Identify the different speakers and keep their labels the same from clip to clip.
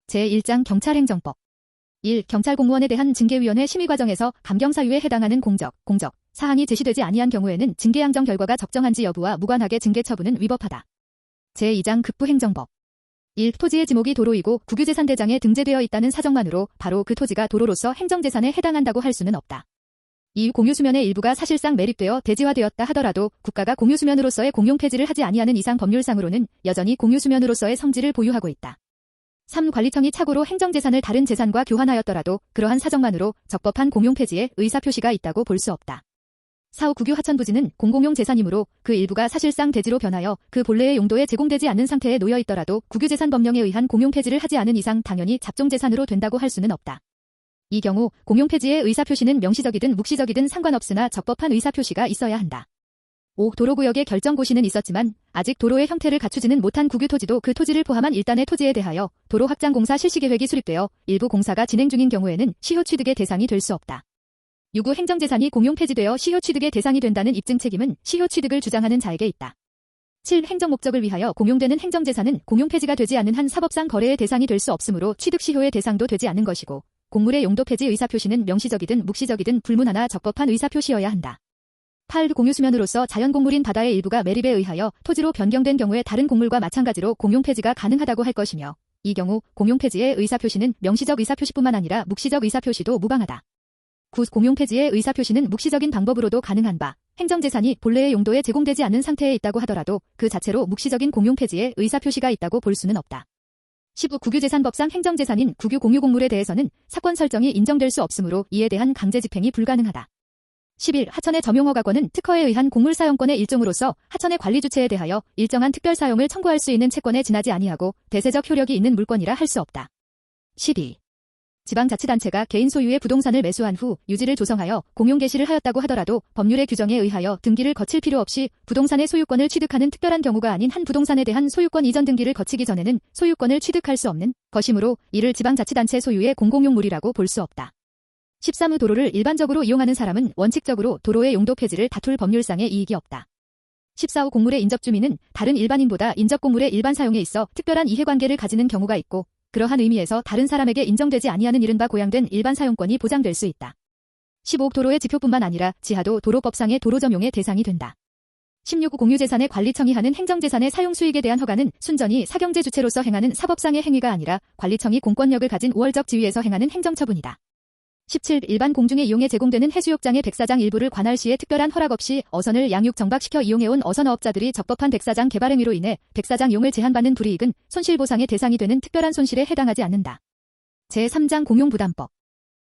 Speaker 1: 제1장 경찰행정법 1. 경찰공무원에 대한 징계위원회 심의 과정에서 감경사유에 해당하는 공적 사항이 제시되지 아니한 경우에는 징계양정 결과가 적정한지 여부와 무관하게 징계 처분은 위법하다. 제2장 급부행정법 1. 토지의 지목이 도로이고 국유재산대장에 등재되어 있다는 사정만으로 바로 그 토지가 도로로서 행정재산에 해당한다고 할 수는 없다. 2. 공유수면의 일부가 사실상 매립되어 대지화되었다 하더라도 국가가 공유수면으로서의 공용폐지를 하지 아니하는 이상 법률상으로는 여전히 공유수면으로서의 성질을 보유하고 있다. 3. 관리청이 착오로 행정재산을 다른 재산과 교환하였더라도 그러한 사정만으로 적법한 공용폐지에 의사표시가 있다고 볼 수 없다. 4. 국유 하천부지는 공공용 재산이므로 그 일부가 사실상 대지로 변하여 그 본래의 용도에 제공되지 않는 상태에 놓여 있더라도 국유재산법령에 의한 공용폐지를 하지 않은 이상 당연히 잡종재산으로 된다고 할 수는 없다. 이 경우 공용폐지의 의사표시는 명시적이든 묵시적이든 상관없으나 적법한 의사표시가 있어야 한다. 5. 도로구역의 결정고시는 있었지만 아직 도로의 형태를 갖추지는 못한 국유토지도 그 토지를 포함한 일단의 토지에 대하여 도로확장공사 실시계획이 수립되어 일부 공사가 진행 중인 경우에는 시효취득의 대상이 될 수 없다. 6. 행정재산이 공용폐지되어 시효취득의 대상이 된다는 입증 책임은 시효취득을 주장하는 자에게 있다. 7. 행정목적을 위하여 공용되는 행정재산은 공용폐지가 되지 않는 한 사법상 거래의 대상이 될 수 없으므로 취득시효의 대상도 되지 않는 것이고 공물의 용도폐지 의사표시는 명시적이든 묵시적이든 불문하나 적법한 의사표시여야 한다. 8. 공유수면으로서 자연공물인 바다의 일부가 매립에 의하여 토지로 변경된 경우에 다른 공물과 마찬가지로 공용폐지가 가능하다고 할 것이며 이 경우 공용폐지의 의사표시는 명시적 의사표시뿐만 아니라 묵시적 의사표시도 무방하다. 9. 공용폐지의 의사표시는 묵시적인 방법으로도 가능한 바 행정재산이 본래의 용도에 제공되지 않는 상태에 있다고 하더라도 그 자체로 묵시적인 공용폐지의 의사표시가 있다고 볼 수는 없다. 10. 국유재산법상 행정재산인 국유공유공물에 대해서는 사건 설정이 인정될 수 없으므로 이에 대한 강제집행이 불가능하다. 11. 하천의 점용허가권은 특허에 의한 공물사용권의 일종으로서 하천의 관리주체에 대하여 일정한 특별사용을 청구할 수 있는 채권에 지나지 아니하고 대세적 효력이 있는 물권이라 할 수 없다. 12. 지방자치단체가 개인 소유의 부동산을 매수한 후 유지를 조성하여 공용개시를 하였다고 하더라도 법률의 규정에 의하여 등기를 거칠 필요 없이 부동산의 소유권을 취득하는 특별한 경우가 아닌 한 부동산에 대한 소유권 이전 등기를 거치기 전에는 소유권을 취득할 수 없는 것이므로 이를 지방자치단체 소유의 공공용물이라고 볼 수 없다. 13. 도로를 일반적으로 이용하는 사람은 원칙적으로 도로의 용도 폐지를 다툴 법률상의 이익이 없다. 14. 공물의 인접주민은 다른 일반인보다 인접공물의 일반 사용에 있어 특별한 이해관계를 가지는 경우가 있고 그러한 의미에서 다른 사람에게 인정되지 아니하는 이른바 고양된 일반 사용권이 보장될 수 있다. 15. 도로의 지표뿐만 아니라 지하도 도로법상의 도로점용의 대상이 된다. 16. 공유재산의 관리청이 하는 행정재산의 사용수익에 대한 허가는 순전히 사경제 주체로서 행하는 사법상의 행위가 아니라 관리청이 공권력을 가진 우월적 지위에서 행하는 행정처분이다. 17. 일반 공중의 이용에 제공되는 해수욕장의 백사장 일부를 관할 시에 특별한 허락 없이 어선을 양육 정박시켜 이용해온 어선어업자들이 적법한 백사장 개발 행위로 인해 백사장 이용을 제한받는 불이익은 손실보상의 대상이 되는 특별한 손실에 해당하지 않는다. 제3장 공용부담법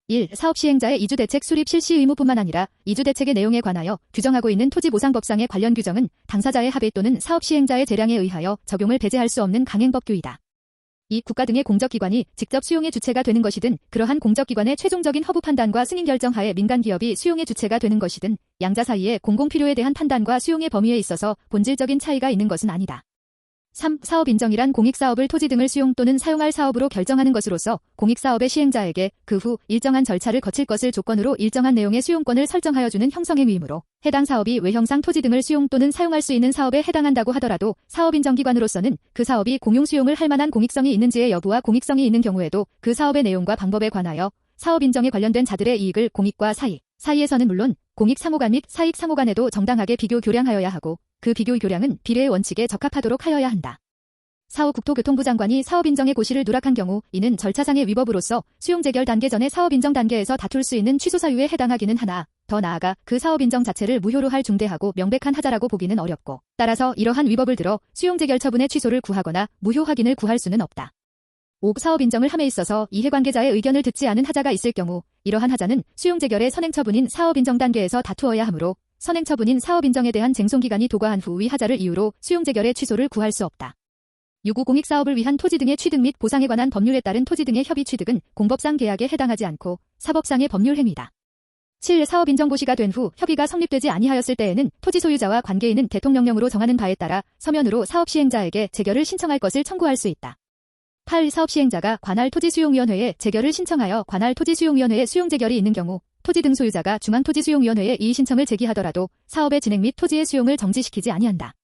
Speaker 1: 1. 사업시행자의 이주대책 수립 실시 의무뿐만 아니라 이주대책의 내용에 관하여 규정하고 있는 토지보상법상의 관련 규정은 당사자의 합의 또는 사업시행자의 재량에 의하여 적용을 배제할 수 없는 강행법규이다. 이 국가 등의 공적기관이 직접 수용의 주체가 되는 것이든 그러한 공적기관의 최종적인 허부 판단과 승인 결정하에 민간기업이 수용의 주체가 되는 것이든 양자 사이에 공공필요에 대한 판단과 수용의 범위에 있어서 본질적인 차이가 있는 것은 아니다. 3. 사업인정이란 공익사업을 토지 등을 수용 또는 사용할 사업으로 결정하는 것으로서 공익사업의 시행자에게 그 후 일정한 절차를 거칠 것을 조건으로 일정한 내용의 수용권을 설정하여 주는 형성행위이므로 해당 사업이 외형상 토지 등을 수용 또는 사용할 수 있는 사업에 해당한다고 하더라도 사업인정기관으로서는 그 사업이 공용수용을 할 만한 공익성이 있는지의 여부와 공익성이 있는 경우에도 그 사업의 내용과 방법에 관하여 사업인정에 관련된 자들의 이익을 공익과 사이에서는 물론 공익상호간 및 사익상호간에도 정당하게 비교 교량하여야 하고 그 비교 교량은 비례의 원칙에 적합하도록 하여야 한다. 4. 국토교통부 장관이 사업인정의 고시를 누락한 경우 이는 절차상의 위법으로서 수용재결 단계 전에 사업인정 단계에서 다툴 수 있는 취소사유에 해당하기는 하나 더 나아가 그 사업인정 자체를 무효로 할 중대하고 명백한 하자라고 보기는 어렵고 따라서 이러한 위법을 들어 수용재결 처분의 취소를 구하거나 무효 확인을 구할 수는 없다. 5. 사업인정을 함에 있어서 이해관계자의 의견을 듣지 않은 하자가 있을 경우 이러한 하자는 수용재결의 선행처분인 사업인정 단계에서 다투어야 하므로 선행처분인 사업인정에 대한 쟁송기간이 도과한 후 위 하자를 이유로 수용재결의 취소를 구할 수 없다. 6. 공익사업을 위한 토지 등의 취득 및 보상에 관한 법률에 따른 토지 등의 협의 취득은 공법상 계약에 해당하지 않고 사법상의 법률행위다. 7. 사업인정고시가 된 후 협의가 성립되지 아니하였을 때에는 토지 소유자와 관계인은 대통령령으로 정하는 바에 따라 서면으로 사업시행자에게 재결을 신청할 것을 청구할 수 있다. 8. 사업시행자가 관할 토지수용위원회에 재결을 신청하여 관할 토지수용위원회에 수용재결이 있는 경우 토지 등 소유자가 중앙토지수용위원회에 이의 신청을 제기하더라도 사업의 진행 및 토지의 수용을 정지시키지 아니한다.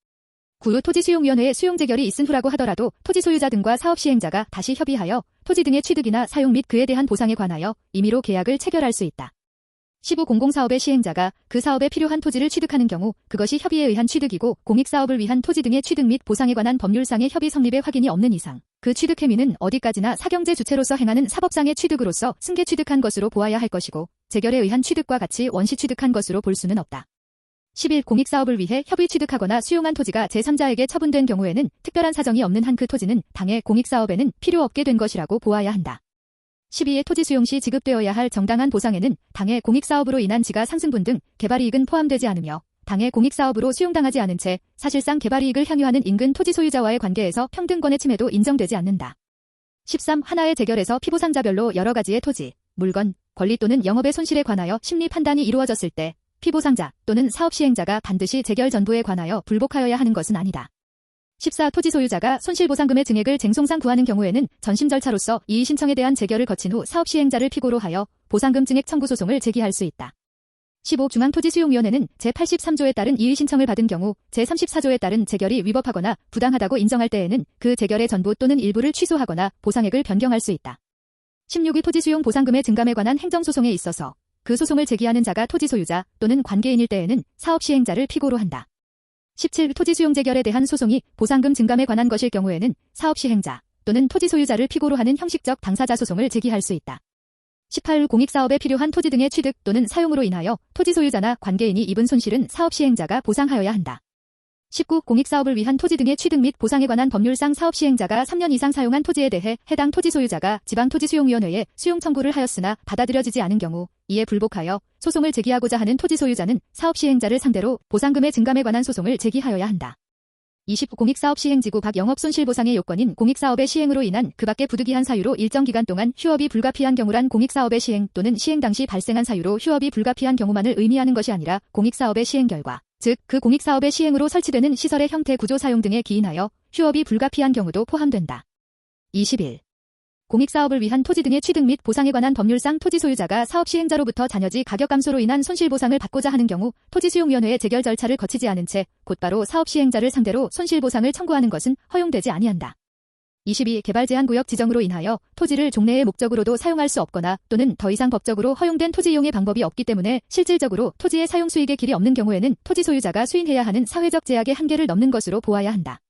Speaker 1: 구로 토지수용위원회의 수용재결이 있은 후라고 하더라도 토지 소유자 등과 사업시행자가 다시 협의하여 토지 등의 취득이나 사용 및 그에 대한 보상에 관하여 임의로 계약을 체결할 수 있다. 15. 공공사업의 시행자가 그 사업에 필요한 토지를 취득하는 경우 그것이 협의에 의한 취득이고 공익사업을 위한 토지 등의 취득 및 보상에 관한 법률상의 협의 성립의 확인이 없는 이상 그 취득 행위는 어디까지나 사경제 주체로서 행하는 사법상의 취득으로서 승계 취득한 것으로 보아야 할 것이고 재결에 의한 취득과 같이 원시 취득한 것으로 볼 수는 없다. 11. 공익사업을 위해 협의 취득하거나 수용한 토지가 제3자에게 처분된 경우에는 특별한 사정이 없는 한 그 토지는 당해 공익사업에는 필요 없게 된 것이라고 보아야 한다. 12의 토지 수용 시 지급되어야 할 정당한 보상에는 당해 공익사업으로 인한 지가 상승분 등 개발이익은 포함되지 않으며 당해 공익사업으로 수용당하지 않은 채 사실상 개발이익을 향유하는 인근 토지 소유자와의 관계에서 평등권의 침해도 인정되지 않는다. 13. 하나의 재결에서 피보상자별로 여러 가지의 토지, 물건, 권리 또는 영업의 손실에 관하여 심리 판단이 이루어졌을 때 피보상자 또는 사업시행자가 반드시 재결 전부에 관하여 불복하여야 하는 것은 아니다. 14. 토지 소유자가 손실보상금의 증액을 쟁송상 구하는 경우에는 전심 절차로서 이의 신청에 대한 재결을 거친 후 사업시행자를 피고로 하여 보상금 증액 청구 소송을 제기할 수 있다. 15. 중앙토지수용위원회는 제83조에 따른 이의 신청을 받은 경우 제34조에 따른 재결이 위법하거나 부당하다고 인정할 때에는 그 재결의 전부 또는 일부를 취소하거나 보상액을 변경할 수 있다. 16위 토지수용 보상금의 증감에 관한 행정소송에 있어서 그 소송을 제기하는 자가 토지 소유자 또는 관계인일 때에는 사업시행자를 피고로 한다. 17. 토지수용 재결에 대한 소송이 보상금 증감에 관한 것일 경우에는 사업시행자 또는 토지 소유자를 피고로 하는 형식적 당사자 소송을 제기할 수 있다. 18. 공익사업에 필요한 토지 등의 취득 또는 사용으로 인하여 토지 소유자나 관계인이 입은 손실은 사업시행자가 보상하여야 한다. 19. 공익사업을 위한 토지 등의 취득 및 보상에 관한 법률상 사업시행자가 3년 이상 사용한 토지에 대해 해당 토지 소유자가 지방토지수용위원회에 수용 청구를 하였으나 받아들여지지 않은 경우 이에 불복하여 소송을 제기하고자 하는 토지 소유자는 사업시행자를 상대로 보상금의 증감에 관한 소송을 제기하여야 한다. 20. 공익사업 시행지구 밖 영업손실보상의 요건인 공익사업의 시행으로 인한 그 밖의 부득이한 사유로 일정 기간 동안 휴업이 불가피한 경우란 공익사업의 시행 또는 시행 당시 발생한 사유로 휴업이 불가피한 경우만을 의미하는 것이 아니라 공익사업의 시행 결과, 즉 그 공익사업의 시행으로 설치되는 시설의 형태 구조 사용 등에 기인하여 휴업이 불가피한 경우도 포함된다. 21. 공익사업을 위한 토지 등의 취득 및 보상에 관한 법률상 토지 소유자가 사업시행자로부터 잔여지 가격 감소로 인한 손실보상을 받고자 하는 경우 토지수용위원회의 재결 절차를 거치지 않은 채 곧바로 사업시행자를 상대로 손실보상을 청구하는 것은 허용되지 아니한다. 22. 개발제한구역 지정으로 인하여 토지를 종래의 목적으로도 사용할 수 없거나 또는 더 이상 법적으로 허용된 토지 이용의 방법이 없기 때문에 실질적으로 토지의 사용 수익의 길이 없는 경우에는 토지 소유자가 수인해야 하는 사회적 제약의 한계를 넘는 것으로 보아야 한다.